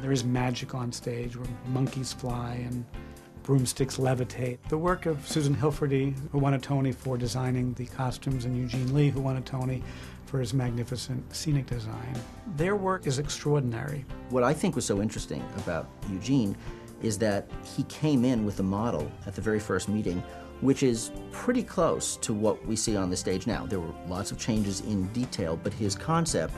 There is magic on stage where monkeys fly and broomsticks levitate. The work of Susan Hilferty, who won a Tony for designing the costumes, and Eugene Lee, who won a Tony for his magnificent scenic design. Their work is extraordinary. What I think was so interesting about Eugene is that he came in with a model at the very first meeting, which is pretty close to what we see on the stage now. There were lots of changes in detail, but his concept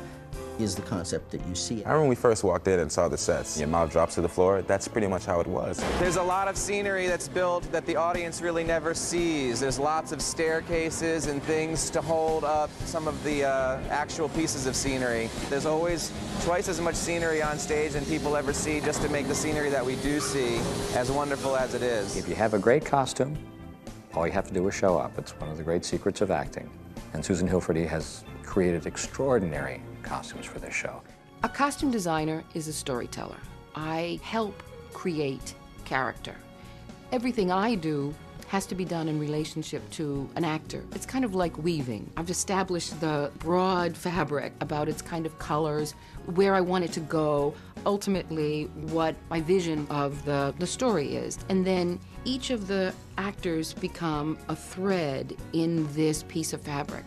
is the concept that you see. I remember when we first walked in and saw the sets. Your mouth drops to the floor. That's pretty much how it was. There's a lot of scenery that's built that the audience really never sees. There's lots of staircases and things to hold up some of the actual pieces of scenery. There's always twice as much scenery on stage than people ever see, just to make the scenery that we do see as wonderful as it is. If you have a great costume, all you have to do is show up. It's one of the great secrets of acting. And Susan Hilferty has created extraordinary costumes for this show. A costume designer is a storyteller. I help create character. Everything I do has to be done in relationship to an actor. It's kind of like weaving. I've established the broad fabric about its kind of colors, where I want it to go, ultimately what my vision of the story is. And then each of the actors become a thread in this piece of fabric.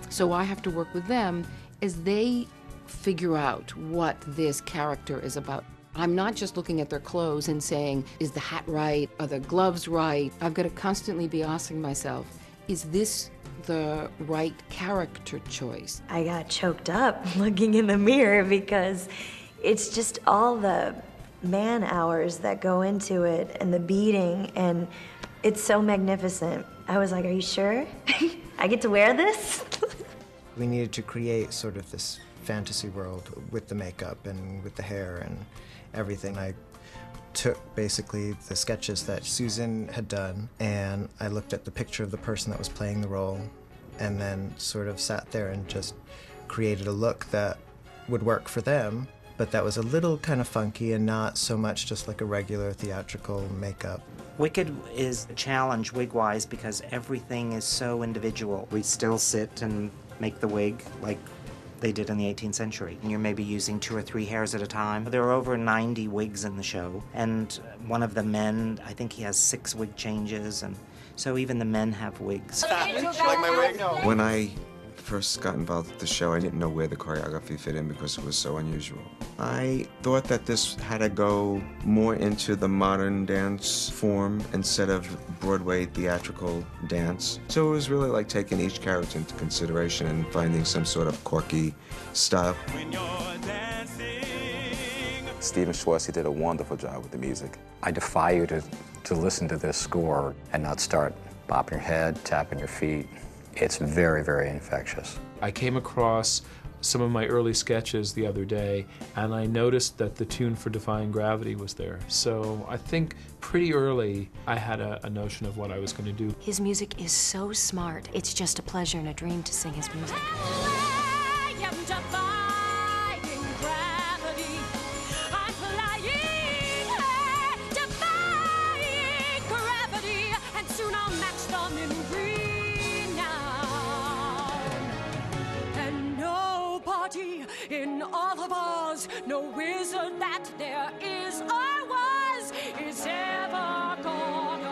So I have to work with them as they figure out what this character is about. I'm not just looking at their clothes and saying, is the hat right? Are the gloves right? I've got to constantly be asking myself, is this the right character choice? I got choked up looking in the mirror because it's just all the man hours that go into it and the beating, and it's so magnificent. I was like, are you sure? I get to wear this? We needed to create sort of this fantasy world with the makeup and with the hair and everything. I took basically the sketches that Susan had done, and I looked at the picture of the person that was playing the role, and then sort of sat there and just created a look that would work for them, but that was a little kind of funky and not so much just like a regular theatrical makeup. Wicked is a challenge wig-wise because everything is so individual. We still sit and make the wig like they did in the 18th century. And you're maybe using 2 or 3 hairs at a time. There are over 90 wigs in the show, and one of the men, I think he has 6 wig changes, and so even the men have wigs. Like my wig? When I first got involved with the show, I didn't know where the choreography fit in because it was so unusual. I thought that this had to go more into the modern dance form instead of Broadway theatrical dance. So it was really like taking each character into consideration and finding some sort of quirky style. Stephen Schwartz, he did a wonderful job with the music. I defy you to listen to this score and not start bopping your head, tapping your feet. It's very, very infectious. I came across some of my early sketches the other day, and I noticed that the tune for Defying Gravity was there. So I think pretty early I had a notion of what I was going to do. His music is so smart. It's just a pleasure and a dream to sing his music. In all of Oz, no wizard that there is or was ever gonna